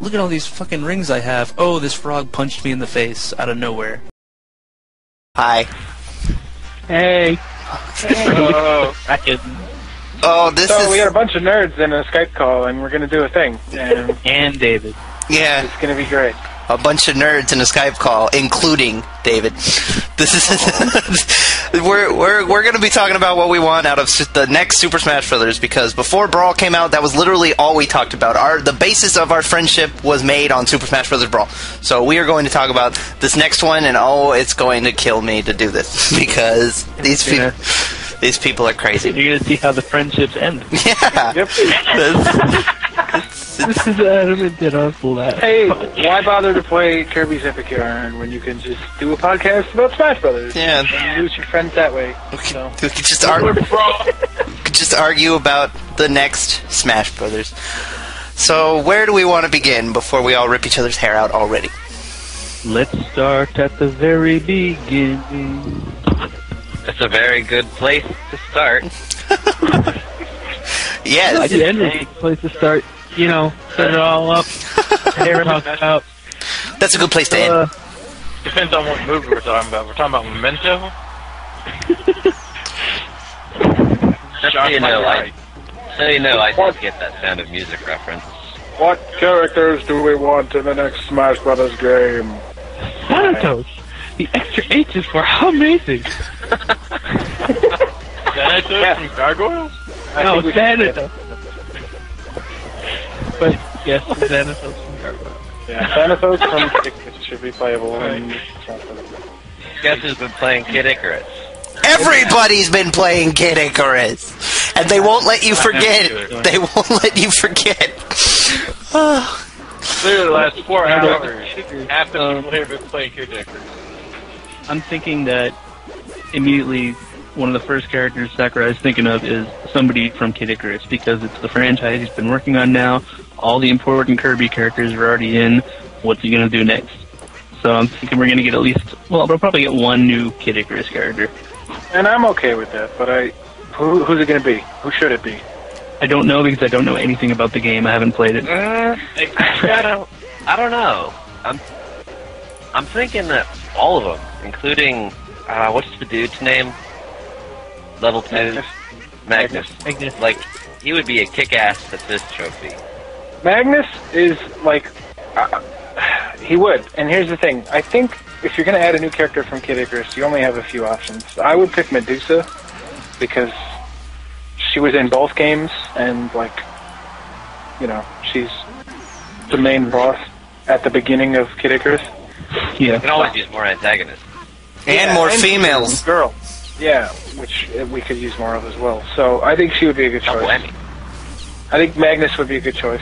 Look at all these fucking rings I have. Oh, this frog punched me in the face out of nowhere. Hi. Hey. Oh. Oh, we got a bunch of nerds in a Skype call, and we're going to do a thing. And David. Yeah. It's going to be great. A bunch of nerds in a Skype call, including David. This is we're going to be talking about what we want out of the next Super Smash Bros. Because before Brawl came out, that was literally all we talked about. The basis of our friendship was made on Super Smash Bros. Brawl. So we are going to talk about this next one, and it's going to kill me to do this because these people are crazy. You're going to see how the friendships end. Yeah. Yep. This is Adamant Ditto. Hey, why bother to play Kirby's Epic Yarn when you can just do a podcast about Smash Brothers? Yeah. And lose your friends that way. We could just argue about the next Smash Brothers. So where do we want to begin before we all rip each other's hair out already? Let's start at the very beginning. That's a very good place to start. Yes. I did end a good place to start. You know, set it all up. Talk about. That's a good place to end. Depends on what movie we're talking about. We're talking about Memento? So you know, I did get that Sound of Music reference. What characters do we want in the next Smash Brothers game? Thanatos! The extra H is for how amazing! Thanatos from Gargoyles? No, Thanatos. But, yes, Thanatos from Gargoyles. Yeah, Thanatos from Kick should be playable in Smash Brothers. Guess who's been playing Kid Icarus? Everybody's been playing Kid Icarus, and they won't let you forget. They won't let you forget. Clearly the last 4 hours, half the people here have been playing Kid Icarus. I'm thinking that immediately one of the first characters Sakurai's thinking of is somebody from Kid Icarus, because it's the franchise he's been working on now. All the important Kirby characters are already in. What's he going to do next? So I'm thinking we're going to get we'll probably get one new Kid Icarus character. And I'm okay with that, but who's it going to be? Who should it be? I don't know because I don't know anything about the game. I haven't played it. I don't know. I'm thinking that all of them, including what's the dude's name? Level 2? Magnus. Like, he would be a kick-ass assist trophy. Magnus is like he would. And here's the thing: I think if you're going to add a new character from Kid Icarus, you only have a few options. I would pick Medusa because she was in both games, and she's the main boss at the beginning of Kid Icarus. Yeah. You can always use more antagonists. And more females. Girls. Yeah, which we could use more of as well. So I think she would be a good choice. I think Magnus would be a good choice.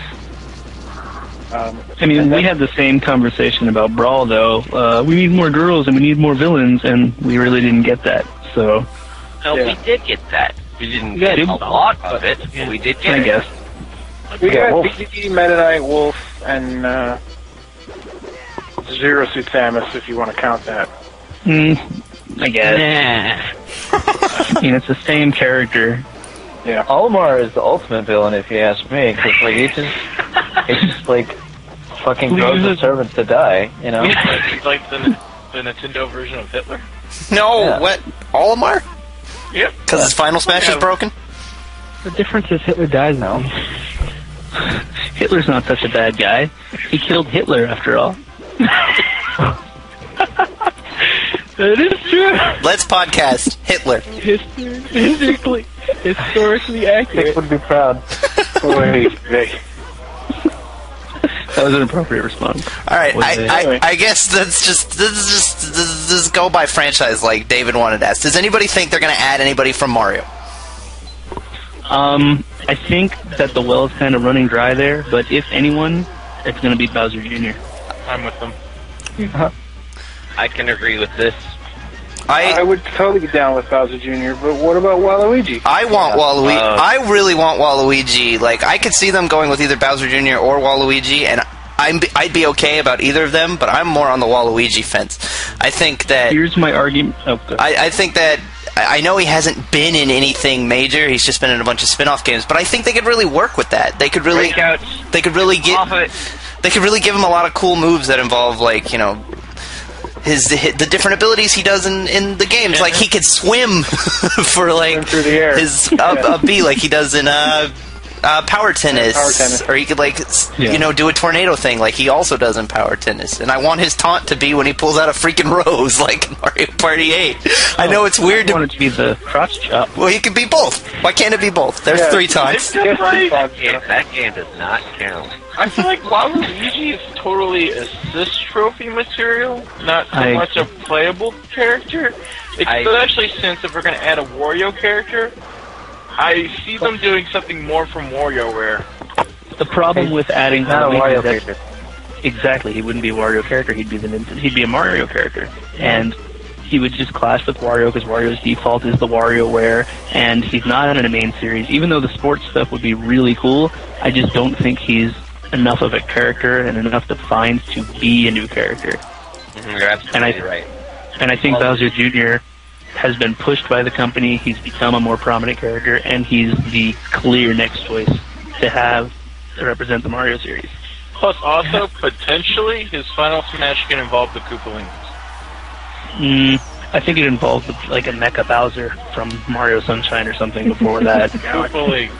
We had the same conversation about Brawl, though. We need more girls and we need more villains, and we really didn't get that. So. No, we did get that. We didn't get a lot of it. But we did get it. I guess. We got BGG, Meta Knight, Wolf, and Zero Suit Samus, if you want to count that. I guess. It's the same character. Yeah. Olimar is the ultimate villain, if you ask me, because he just fucking throws the servants to die, you know? He's like the Nintendo version of Hitler. No, Yeah. what? Olimar? Yep. Because his final smash is broken? The difference is Hitler dies now. Hitler's not such a bad guy. He killed Hitler, after all. That is true. Let's podcast Hitler. Historically accurate. Nick would be proud. Wait. That was an appropriate response. All right, I guess let's just go by franchise like David wanted to ask. Does anybody think they're going to add anybody from Mario? I think that the well is kind of running dry there, but if anyone, it's going to be Bowser Jr. I'm with them. I can agree with this. I would totally get down with Bowser Jr., but what about Waluigi? I want Waluigi. I really want Waluigi. Like, I could see them going with either Bowser Jr. or Waluigi, and I'd be okay about either of them, but I'm more on the Waluigi fence. I think that... Here's my argument. Oh, good. I think that I know he hasn't been in anything major. He's just been in a bunch of spin-off games, but I think they could really work with that. They could really give him a lot of cool moves that involve, like, you know, the different abilities he does in the games. Like, he could swim for, like, through the air. his up B, like he does in power tennis. Or he could, like, you know, do a tornado thing like he also does in power tennis. And I want his taunt to be when he pulls out a freaking rose, like in Mario Party 8. I know it's weird I want it to be the crotch chop. Well, he can be both. Why can't it be both? There's 3 taunts. That game does not count. I feel like Waluigi is totally assist trophy material, not so much a playable character. Especially since if we're going to add a Wario character, I see them doing something more from WarioWare. The problem with adding Not a Wario Luigi, character. exactly, he wouldn't be a Wario character. He'd be a Mario character, and he would just clash with Wario because Wario's default is the WarioWare, and he's not in a main series. Even though the sports stuff would be really cool, I just don't think he's enough of a character and enough defined to be a new character. You're absolutely right. And I think Bowser Jr. has been pushed by the company. He's become a more prominent character, and he's the clear next choice to have to represent the Mario series. Plus, also, potentially, his final smash can involve the Koopalings. I think it involved like a Mecha Bowser from Mario Sunshine or something before that. Koopalings.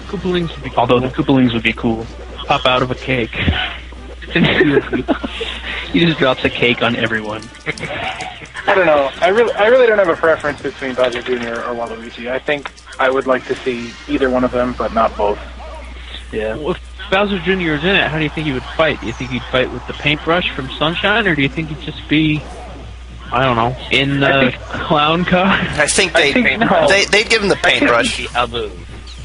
Koopalings would be Although the Koopalings would be cool. Pop out of a cake. He just drops a cake on everyone. I don't know. I really don't have a preference between Bowser Jr. or Waluigi. I think I would like to see either one of them, but not both. Yeah. Well, if Bowser Jr. is in it, how do you think he would fight? Do you think he'd fight with the paintbrush from Sunshine, or do you think he'd just be, I don't know, in the clown car? I think they'd give him the paintbrush.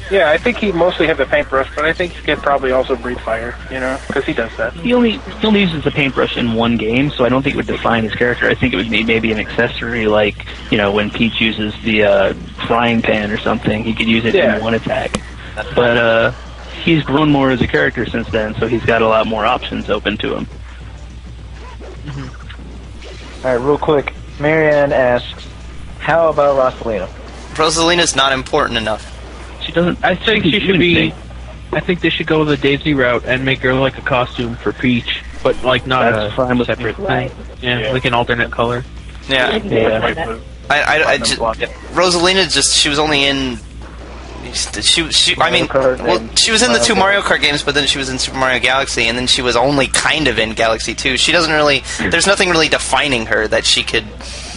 Yeah, I think he'd mostly have the paintbrush, but I think he could probably also breathe fire, you know, because he does that. He only uses the paintbrush in one game, so I don't think it would define his character. I think it would be maybe an accessory, like, you know, when Peach uses the frying pan or something, he could use it in one attack. But he's grown more as a character since then, so he's got a lot more options open to him. Alright, real quick. Marianne asks, how about Rosalina? Rosalina's not important enough. She doesn't. I think she should be. I think they should go the Daisy route and make her like a costume for Peach, but like not That's a fine with separate Right. thing. Yeah, like an alternate color. Yeah. I just, Rosalina she was only in. She was in the 2 Mario Kart games, but then she was in Super Mario Galaxy, and then she was only kind of in Galaxy 2. She doesn't really. There's nothing really defining her that she could.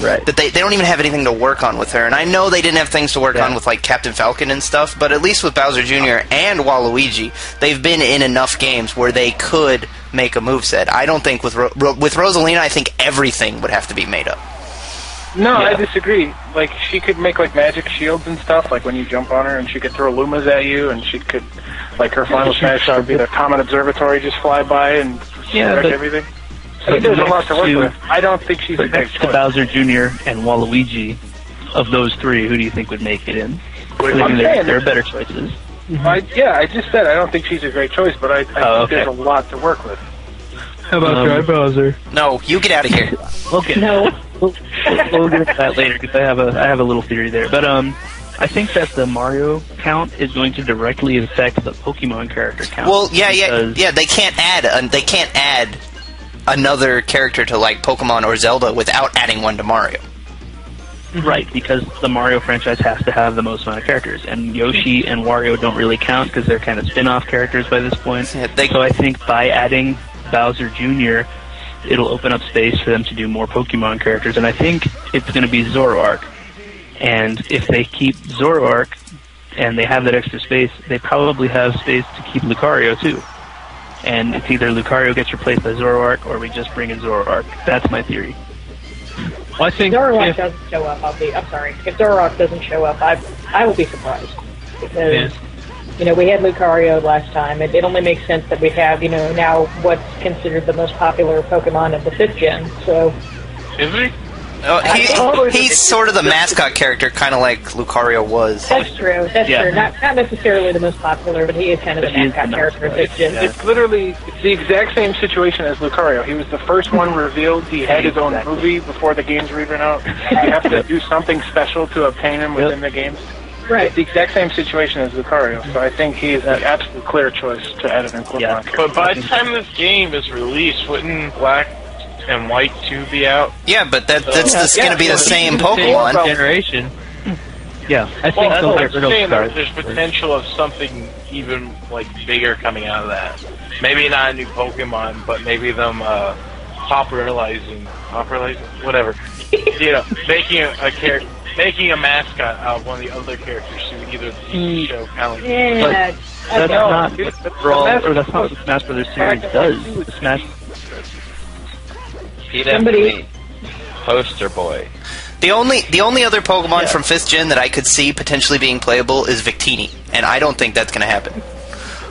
Right. That they don't even have anything to work on with her. And I know they didn't have things to work on with, like, Captain Falcon and stuff, but at least with Bowser Jr. and Waluigi, they've been in enough games where they could make a moveset. I don't think with Rosalina, I think everything would have to be made up. No, I disagree. Like, she could make, like, magic shields and stuff, like when you jump on her, and she could throw Lumas at you, and she could, like, her final smash would be the Comet Observatory just fly by and wreck everything. So there's a lot to work with. I don't think she's a great Next to choice. Bowser Jr. and Waluigi, of those 3, who do you think would make it in? There are better choices. I just said I don't think she's a great choice, but I think there's a lot to work with. How about Dry Bowser? No, you get out of here. Okay. No. We'll get into that later because I have a little theory there. But I think that the Mario count is going to directly affect the Pokemon character count. Well, they can't add another character to, like, Pokemon or Zelda without adding one to Mario. Right, because the Mario franchise has to have the most amount of characters, and Yoshi and Wario don't really count because they're kind of spin-off characters by this point. So I think by adding Bowser Jr., it'll open up space for them to do more Pokemon characters, and I think it's going to be Zoroark. And if they keep Zoroark, and they have that extra space, they probably have space to keep Lucario, too. And it's either Lucario gets replaced by Zoroark, or we just bring in Zoroark. That's my theory. Well, I think Zoroark doesn't show up, I'm sorry. If Zoroark doesn't show up, I will be surprised. Because, you know, we had Lucario last time. It only makes sense that we have, you know, now what's considered the most popular Pokemon of the 5th gen, so... Is he? He's sort of the mascot character, kind of like Lucario was. That's true. That's true. Not necessarily the most popular, but he is kind of the mascot character of this gen. It's literally the exact same situation as Lucario. He was the first one revealed. He had his own movie before the games were even out. You have to do something special to obtain him within the games. Right. It's the exact same situation as Lucario, so I think he is the absolute clear choice to add an Pokemon. But by the time this game is released, wouldn't Black and White 2 be out? Yeah, but that's going to be the same Pokemon. Generation. Yeah, I think well, they'll get rid of Scarlet. There's potential of something even like bigger coming out of that. Maybe not a new Pokemon, but maybe them popularizing, whatever. You know, making a mascot out of one of the other characters who either the TV show kind of like. Yeah, that's not what the Smash Brothers series does. The Smash. Somebody poster boy. The only other Pokemon from 5th Gen that I could see potentially being playable is Victini, and I don't think that's going to happen.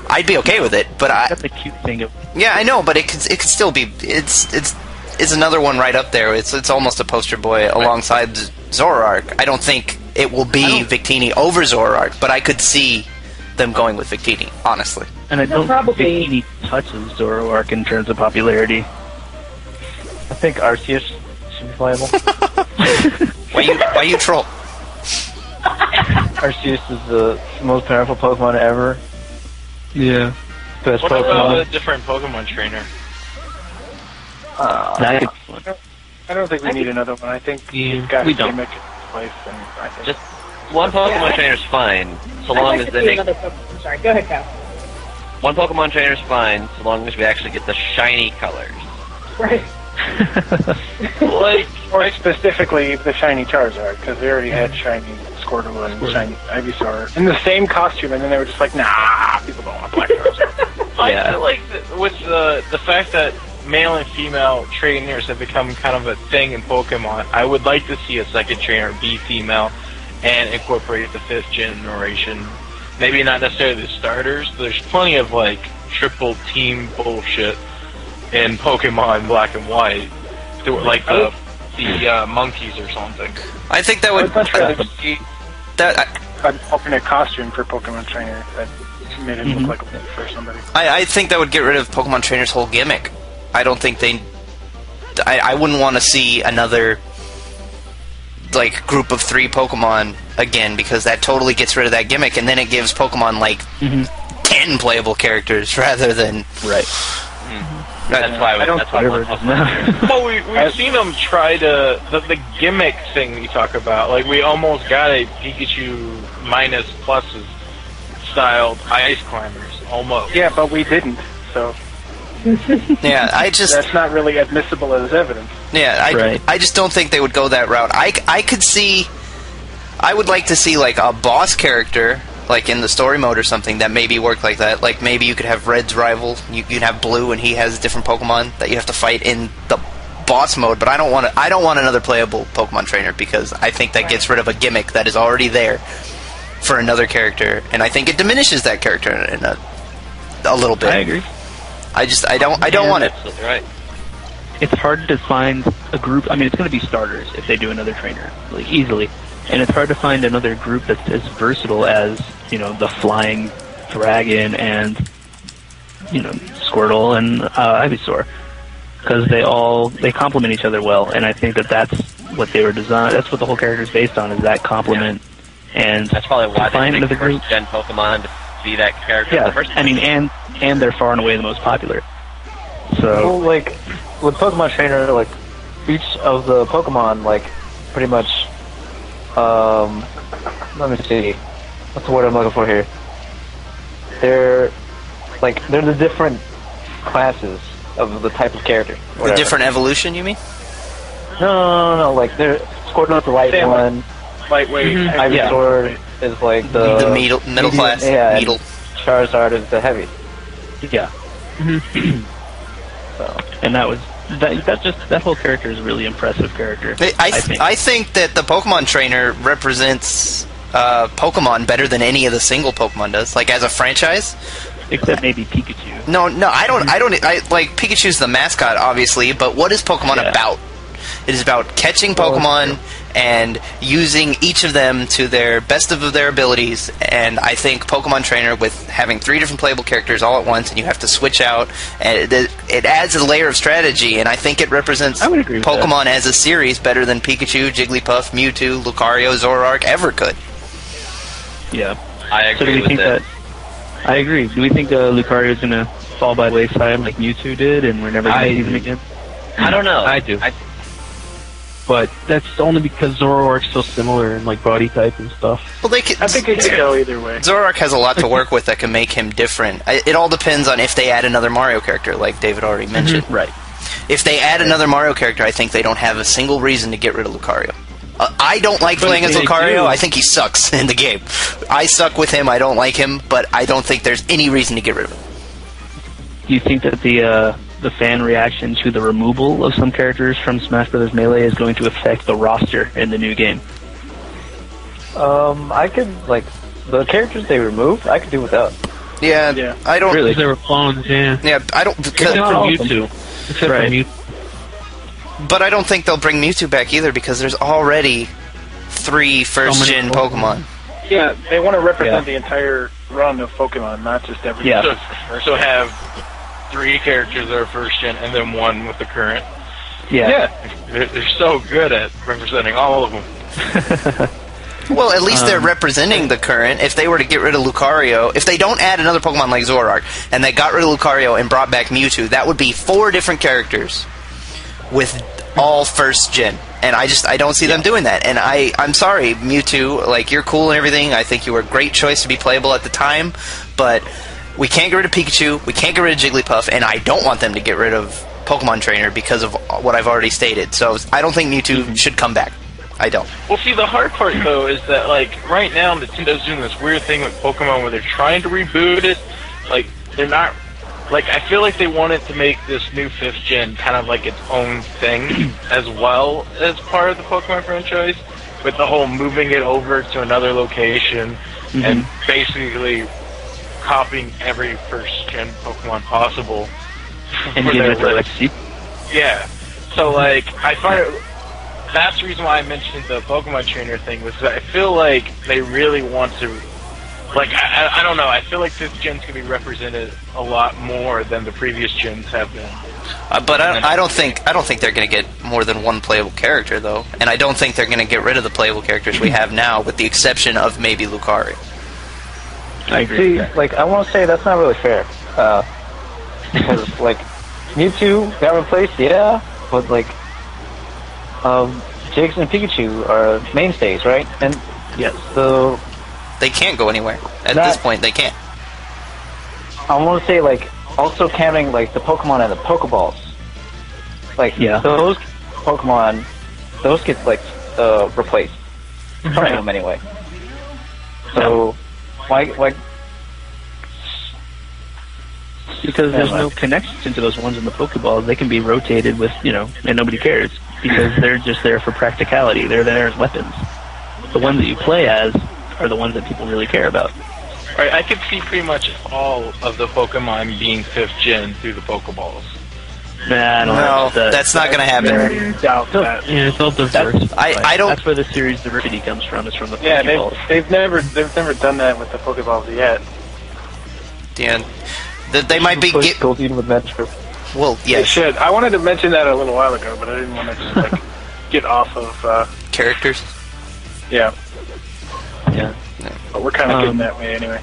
I'd be okay with it, but that's a cute thing. Yeah, I know, but it could still be. It's another one right up there. It's almost a poster boy alongside Zoroark. I don't think it will be Victini over Zoroark, but I could see them going with Victini, honestly. And I don't think Victini touches Zoroark in terms of popularity. I think Arceus should be playable. Why you troll? Arceus is the most powerful Pokemon ever. Yeah. Best what Pokemon. about a different Pokemon trainer? I don't think we need another one. I think he's got a gimmick in place. And I think just one Pokemon trainer's fine, so long as they make. I'm sorry. Go ahead, Cal. One Pokemon trainer's fine, so long as we actually get the shiny colors. Right. or specifically the shiny Charizard, because they already had shiny Squirtle and shiny Ivysaur in the same costume, and then they were just like, nah, people don't want black Charizard. I feel like with the fact that male and female trainers have become kind of a thing in Pokemon, I would like to see a second trainer be female and incorporate the 5th generation. Maybe not necessarily the starters. There's plenty of like triple team bullshit in Pokemon Black and White, like the monkeys or something. I think that would. An alternate costume for Pokemon Trainer that made it look like a for somebody. I think that would get rid of Pokemon Trainer's whole gimmick. I don't think they. I wouldn't want to see another like group of 3 Pokemon again, because that totally gets rid of that gimmick, and then it gives Pokemon like 10 playable characters rather than That's why. Well, we've seen them try the gimmick thing you talk about. Like we almost got a Pikachu minus pluses styled ice climbers, almost. Yeah, but we didn't. So. Yeah, that's not really admissible as evidence. Yeah, I just don't think they would go that route. I could see. I would like to see like a boss character, like in the story mode or something, that maybe worked like that. Like maybe you could have Red's rival, you could have Blue, and he has different Pokemon that you have to fight in the boss mode. But I don't want another playable Pokemon trainer, because I think that gets rid of a gimmick that is already there for another character, and I think it diminishes that character in a little bit. I agree. I don't want it. Absolutely right. It's hard to find a group. I mean, it's going to be starters if they do another trainer, like easily. And it's hard to find another group that's as versatile as, the Flying Dragon and, Squirtle and Ivysaur. Because they complement each other well, and I think that's what they were designed. That's what the whole character is based on, is that complement. Yeah. And that's probably why they picked the group. Gen Pokemon to be that character. Yeah, in the first I mean, and they're far and away the most popular. So, well, like with Pokemon Trainer, like each of the Pokemon, like pretty much. Let me see. What's the word I'm looking for here? They're the different classes of the type of character. The different evolution, you mean? No. Like they're Squirtle's the light one. Lightweight. Ivysaur is like the middle class. Yeah. Middle. Charizard is the heavy. Yeah. And that whole character is a really impressive character. I think that the Pokemon Trainer represents Pokemon better than any of the single Pokemon does. Like as a franchise, except maybe Pikachu. No, I don't. I like Pikachu's the mascot, obviously, but what is Pokemon about? It is about catching Pokemon and using each of them to their best of their abilities. And I think Pokemon Trainer, with having 3 different playable characters all at once, and you have to switch out, and it adds a layer of strategy. And I think it represents Pokemon as a series better than Pikachu, Jigglypuff, Mewtwo, Lucario, Zoroark ever could. Yeah, I agree with that. I agree. Do we think Lucario is going to fall by the wayside like Mewtwo did, and we're never going to see them again? I don't know. I do. But that's only because Zoroark's so similar in like body type and stuff. Well, I think it could go either way. Zoroark has a lot to work with that can make him different. It all depends on if they add another Mario character, like David already mentioned. Right. If they add another Mario character, I think they don't have a single reason to get rid of Lucario. I don't like playing as Lucario. I think he sucks in the game. I suck with him. I don't like him, but I don't think there's any reason to get rid of him. Do you think that the fan reaction to the removal of some characters from Smash Bros. Melee is going to affect the roster in the new game? I could, like, the characters they removed, I could do without. Yeah. I don't really. They were clones, yeah. Yeah, I don't. Except for Mewtwo. Except for Mewtwo. But I don't think they'll bring Mewtwo back either because there's already 3 first-gen Pokemon. Yeah, they want to represent the entire run of Pokemon, not just every. Yeah. So have 3 characters that are first gen and then 1 with the current. Yeah. They're so good at representing all of them. Well, at least they're representing the current. If they were to get rid of Lucario, if they don't add another Pokemon like Zoroark, and they got rid of Lucario and brought back Mewtwo, that would be 4 different characters with all first gen. And I don't see them doing that. And I'm sorry, Mewtwo, like, you're cool and everything. I think you were a great choice to be playable at the time, but we can't get rid of Pikachu, we can't get rid of Jigglypuff, and I don't want them to get rid of Pokemon Trainer because of what I've already stated. So I don't think Mewtwo should come back. I don't. Well, see, the hard part, though, is that, like, right now Nintendo's doing this weird thing with Pokemon where they're trying to reboot it. Like, they're not... Like, I feel like they wanted to make this new 5th gen kind of like its own thing as well as part of the Pokemon franchise, with the whole moving it over to another location and basically copying every first-gen Pokemon possible. And give it like Yeah. So, like, I find it... That's the reason why I mentioned the Pokemon Trainer thing, was that I feel like they really want to... Like, I don't know, I feel like this gen's going to be represented a lot more than the previous gens have been. But I don't think they're going to get more than 1 playable character, though. And I don't think they're going to get rid of the playable characters we have now, with the exception of maybe Lucario. I agree. See, like, I want to say that's not really fair. Because, like, Mewtwo got replaced, but, like, Jiggs and Pikachu are mainstays, right? And yes, so they can't go anywhere. At this point, they can't. I want to say, like, also counting, like, the Pokemon and the Pokeballs. Like, those Pokemon, those get, like, replaced. Some of them, anyway. So, why... Because there's no connection to those ones in the Pokeballs. They can be rotated with, and nobody cares. Because they're just there for practicality. They're there as weapons. The ones that you play as are the ones that people really care about. Right, I could see pretty much all of the Pokemon being 5th gen through the Pokeballs. Nah, no, that's not going to happen. Doubt that. Yeah, it's all diverse. I don't. That's where the series diversity comes from. Is from the Pokeballs. Yeah, they've never done that with the Pokeballs yet. Dan, they might be Well, yeah, they should. I wanted to mention that a little while ago, but I didn't want to just like get off of characters. Yeah. But we're kind of getting that way anyway.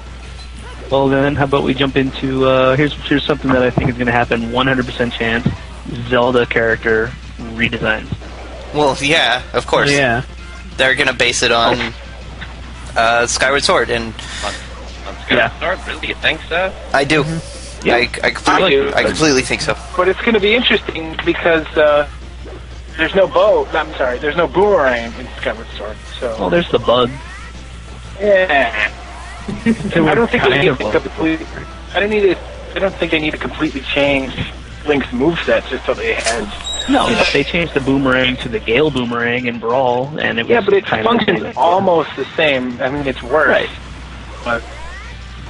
Well, then, how about we jump into here's something that I think is going to happen. 100% chance. Zelda character redesigns. Well, yeah, of course. Yeah, they're going to base it on Skyward Sword and. Sword? Really? You think so? I do. Yeah. I completely think so. But it's going to be interesting because there's no bow. I'm sorry, there's no boomerang in Skyward Sword. So. Well, there's the bug. Yeah. I don't think they need to completely. I don't think they need to completely change Link's moveset just so they had. No, they changed the boomerang to the Gale boomerang in Brawl, and it was but it functions almost the same. I mean, it's worse. Right. But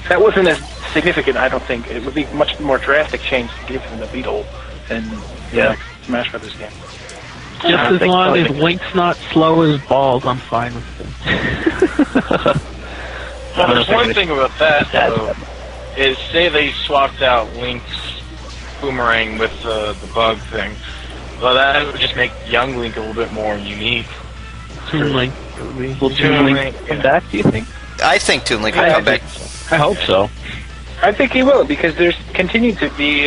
that wasn't as significant. I don't think it would be much more drastic change to give them the Beetle in the next Smash Brothers game. Just as long as Link's not slow as balls, I'm fine with him. Well, there's one thing about that, though, is say they swapped out Link's boomerang with the bug thing. Well, that would just make young Link a little bit more unique. Toon Link. Will Toon Link come back, do you think? I think Toon Link will come back. I hope so. I think he will, because there's continued to be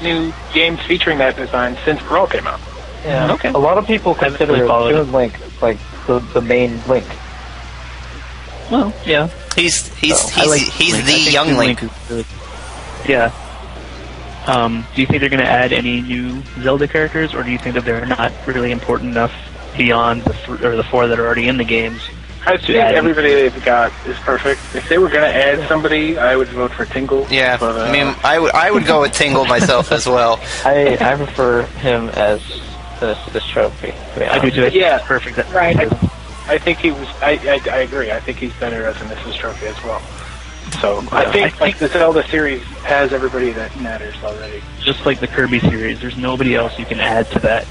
new games featuring that design since Brawl came out. Yeah. Okay. A lot of people consider Toon Link like the main Link. Well, yeah. He's the young Link. Yeah. Do you think they're going to add any new Zelda characters, or do you think that they're not really important enough beyond the four that are already in the games? I think everybody they've got is perfect. If they were going to add somebody, I would vote for Tingle. Yeah, but, I mean, I would go with Tingle myself as well. I prefer him as this trophy. I do too. Yeah, perfect. Right. I think he was. I agree. I think he's better as an Mrs. Trophy as well. So I think the Zelda series has everybody that matters already. Just like the Kirby series, there's nobody else you can add to that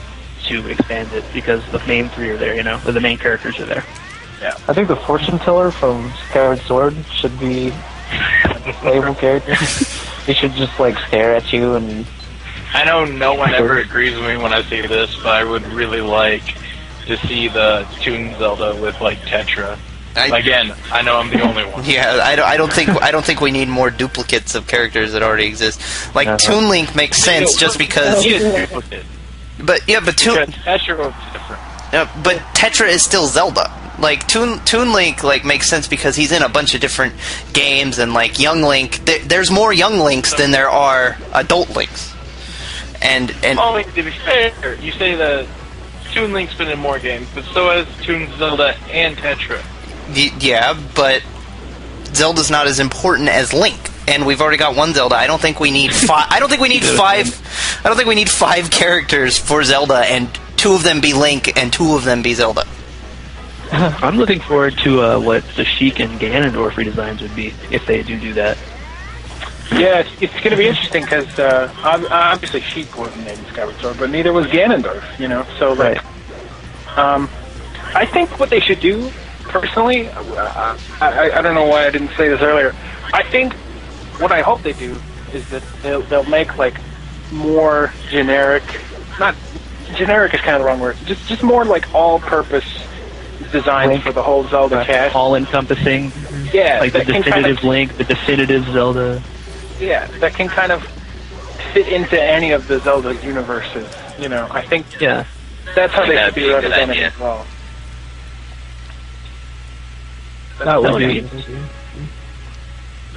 to expand it, because the main three are there, or the main characters are there. Yeah. I think the fortune teller from Skyward Sword should be a playable character. He should just stare at you and. I know no one ever agrees with me when I say this, but I would really like to see the Toon Zelda with Tetra. Again, I know I'm the only one. Yeah, I don't think we need more duplicates of characters that already exist. Toon Link makes sense just because. But Toon. Tetra was different. But Tetra is still Zelda. Toon Link makes sense because he's in a bunch of different games, and Young Link. There's more Young Links than there are adult Links. And to be fair, you say that Toon Link's been in more games, but so has Toon Zelda and Tetra. Yeah, but Zelda's not as important as Link, and we've already got one Zelda. I don't think we need five. I don't think we need five characters for Zelda, and two of them be Link and two of them be Zelda. I'm looking forward to what the Sheik and Ganondorf redesigns would be if they do that. Yeah, it's going to be interesting because obviously Sheik wasn't in Skyward Sword, but neither was Ganondorf. So right. I think what they should do, personally, I don't know why I didn't say this earlier. I think what I hope they do is that they'll make more generic. Not generic is kind of the wrong word. Just more all-purpose designs for the whole Zelda cast. All-encompassing. Yeah, the definitive Link, the definitive Zelda. Yeah, that can kind of fit into any of the Zelda universes. I think that's how they should be represented as well. That would be interesting.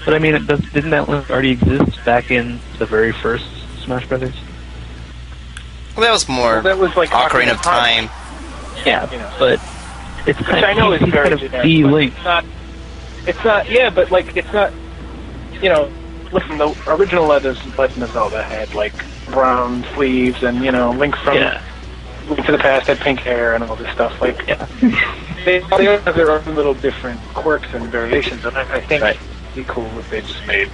But I mean, didn't that Link already exist back in the very first Smash Brothers? Well, that was more that was Ocarina of Time. Yeah, but it's kind I know of, it's very kind of generic, the Link. It's not. Yeah, but it's not. Listen, the original Legend of Zelda had brown sleeves, and Link from Link to the Past had pink hair and all this stuff. They all have their own little different quirks and variations, and I think it'd be cool if they just made.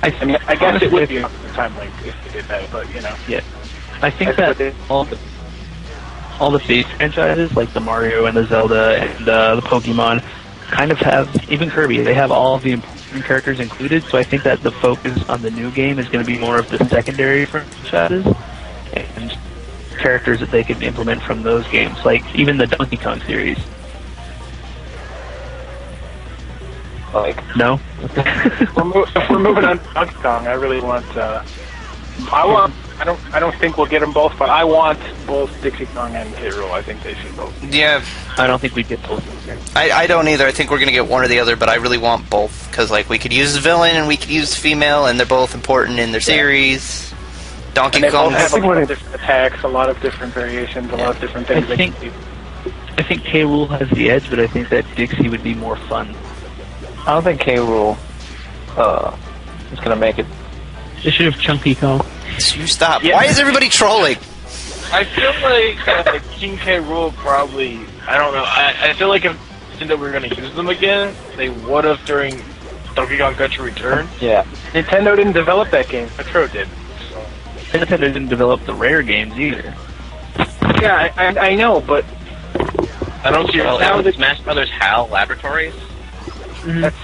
I guess it would be a time Link if they did that, but Yeah, I think that all the base franchises, like the Mario and the Zelda and the Pokemon, kind of have, even Kirby, they have all of the important characters included, so I think that the focus on the new game is going to be more of the secondary franchises and characters that they can implement from those games, even the Donkey Kong series. No? If we're moving on to Donkey Kong, I really want. I don't think we'll get them both, but I want both Dixie Kong and K. Rool. I think they should both. Yeah. I don't think we'd get both. I don't either. I think we're going to get one or the other, but I really want both. Because, we could use villain and we could use female, and they're both important in their series. Donkey Kong have a lot of different attacks, a lot of different variations, a lot of different things. I think K. Rool has the edge, but I think that Dixie would be more fun. I don't think K. Rool is going to make it. They should have Chunky Kong. You stop. Yeah. Why is everybody trolling? I feel like King K. Rool probably. I don't know. I feel like if Nintendo were going to use them again, they would have during Donkey Kong Country Returns. Yeah. Nintendo didn't develop that game. Metro did. So. Nintendo didn't develop the Rare games either. Yeah, I know, but I don't see Now the Smash Brothers HAL Laboratories. that's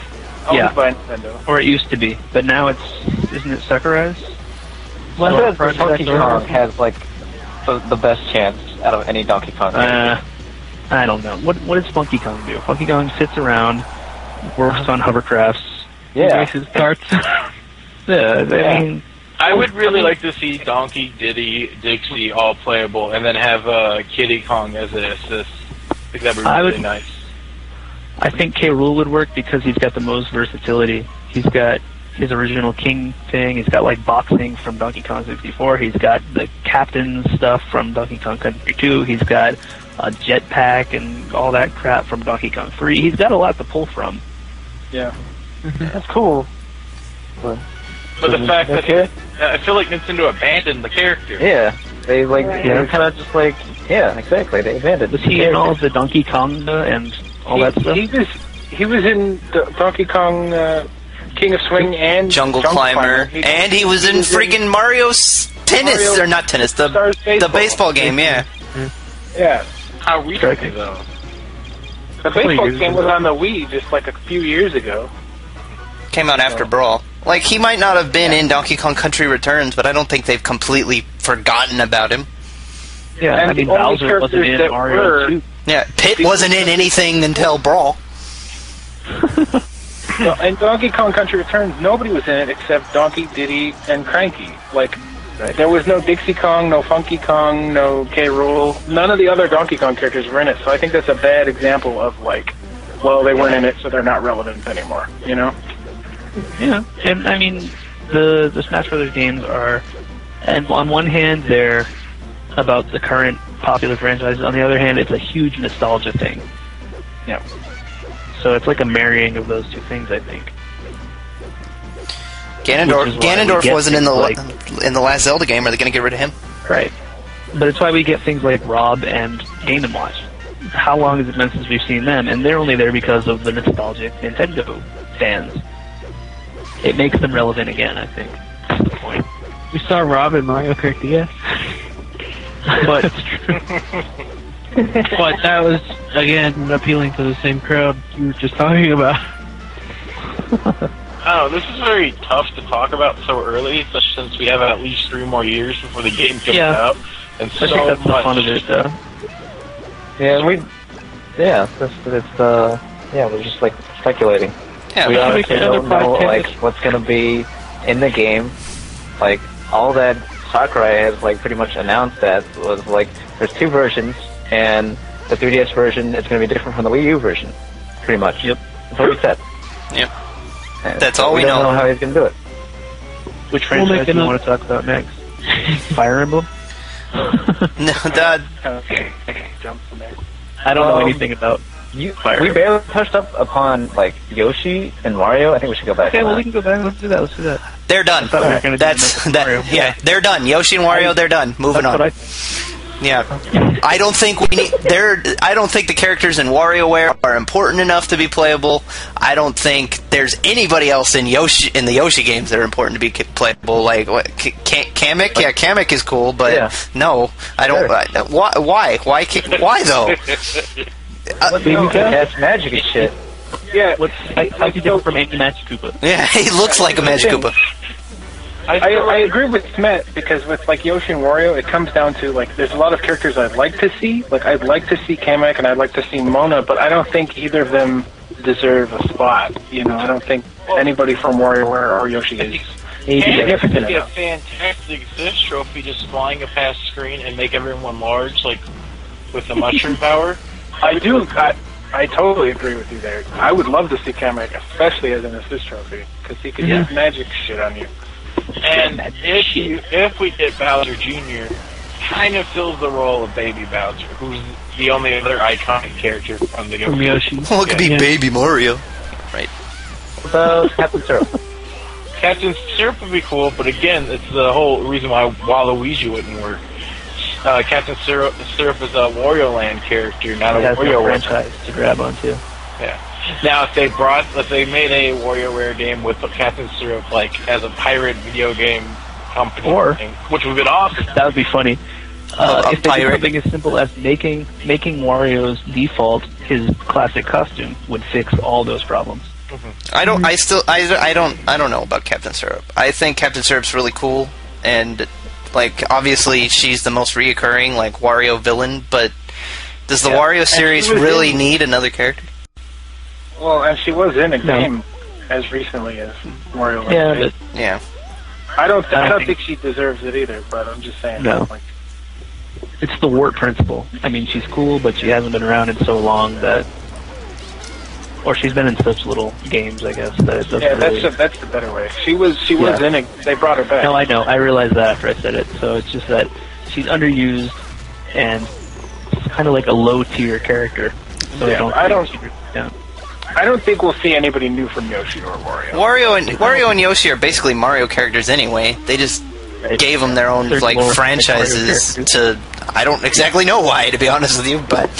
owned Yeah. by Nintendo. Or it used to be, but now isn't it Sakurai's? Well, So, Donkey Project Kong Zero? has like the best chance out of any Donkey Kong. I don't know. What does Funky Kong do? Funky Kong sits around, works on hovercrafts, yeah, races karts. I mean, I would really like to see Donkey, Diddy, Dixie all playable, and then have Kiddy Kong as an assist. I think that'd be really nice. I think K. Rool would work because he's got the most versatility. He's got his original King thing. He's got like boxing from Donkey Kong 64. He's got the captain stuff from Donkey Kong Country 2. He's got a jetpack and all that crap from Donkey Kong 3. He's got a lot to pull from. Yeah. that's cool. But the fact that I feel like Nintendo abandoned the character. Yeah, they like Right. they're kind of just like exactly. They abandoned. Was he in all of the Donkey Kong and all that stuff? He was in the Donkey Kong King of Swing and Jungle Climber, and he was in freaking Mario's tennis, Mario or not tennis, the Stars baseball game, yeah. Yeah. How recently, though? The baseball game was on the Wii just like a few years ago. Came out after Brawl. Like, he might not have been in Donkey Kong Country Returns, but I don't think they've completely forgotten about him. Yeah, And I mean, the only Bowser wasn't characters in that Mario were- 2. Yeah, Pit wasn't in anything until Brawl. So, in Donkey Kong Country Returns, nobody was in it except Donkey, Diddy, and Cranky. Like, there was no Dixie Kong, no Funky Kong, no K. Rool. None of the other Donkey Kong characters were in it. So I think that's a bad example of like, well, they weren't in it, so they're not relevant anymore. You know? Yeah, and I mean, the Smash Brothers games are, and on one hand, they're about the current popular franchises. On the other hand, it's a huge nostalgia thing. Yeah. So it's like a marrying of those two things, I think. Ganondorf wasn't in the in the last Zelda game. Are they going to get rid of him? Right. But it's why we get things like Rob and Game & Watch. How long has it been since we've seen them? And they're only there because of the nostalgic Nintendo fans. It makes them relevant again, I think. That's the point. We saw Rob in Mario Kart DS. But But that was, again, appealing to the same crowd you were just talking about. I don't know, this is very tough to talk about so early, especially since we have at least 3 more years before the game comes out. And I think that's the fun of it, though. We're just like speculating. Yeah, We but- honestly don't know like what's gonna be in the game. Like all that Sakurai has like pretty much announced that was like there's 2 versions, and the 3DS version is gonna be different from the Wii U version, pretty much. Yep. That's what he said. Yep. And That's so all we don't know. know how he's gonna do it. Which franchise do you want to talk about next? Fire Emblem? No, that Okay. Jump from there. I don't know anything about Fire We Emblem. barely touched up upon like Yoshi and Mario. I think we should go back. Okay, on well, that. we can go back. Let's do that. Let's do that. they're done. thought we were gonna do That's another Mario. yeah, they're done. Yoshi and Wario, they're done. Moving That's on. what Yeah, I don't think we need. I don't think the characters in WarioWare are important enough to be playable. I don't think there's anybody else in the Yoshi games that are important to be playable. Like what, Kamek? Yeah, Kamek is cool, but Yeah. no, I don't. Sure. Why? Why though? Baby cast magic and shit. Yeah. How's he different from Andy Match Koopa? Yeah, he looks like a Magic Koopa. I agree with Smet because with like Yoshi and Wario, it comes down to like there's a lot of characters I'd like to see. Like I'd like to see Kamek and I'd like to see Mona, but I don't think either of them deserve a spot. You know, I don't think anybody from WarioWare or Yoshi is significant It'd be a enough. fantastic assist trophy just flying a past screen and make everyone large, like with the mushroom power. I totally agree with you there. I would love to see Kamek, especially as an assist trophy, because he could use magic shit on you. And if we get Bowser Jr., kind of fills the role of Baby Bowser, who's the only other iconic character from the From Yoshi. Well, it could be Yeah. Baby Mario. Right. What about Captain Syrup? Captain Syrup would be cool, but again, it's the whole reason why Waluigi wouldn't work. Captain Syrup is a Wario Land character, not a It has no WarioWare franchise to grab onto. Yeah. Now, if they made a WarioWare game with Captain Syrup, like as a pirate video game company, Or- thing, which would be awesome. That would be funny. if they did something as simple as making Wario's default his classic costume would fix all those problems. I don't know about Captain Syrup. I think Captain Syrup's really cool, and like obviously she's the most reoccurring like Wario villain. But does the Wario series really need another character? Well, and she was in a game as recently as Wario. Yeah. I don't think she deserves it either. But I'm just saying. No. It's the Wart principle. I mean, she's cool, but she hasn't been around in so long that. Or she's been in such little games, I guess. That's the better way. She was in it. They brought her back. No, I know. I realized that after I said it. So it's just that she's underused and kind of like a low-tier character. So I don't think we'll see anybody new from Yoshi or Wario. Wario and Yoshi are basically Mario characters anyway. They just gave them their own like franchises to. I don't exactly know why, to be honest with you, but.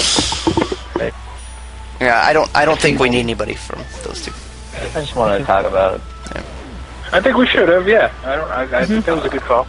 Yeah, I don't think we need anybody from those two. I just wanted to talk about it. Yeah. I think we should have. Yeah, I think that was a good call.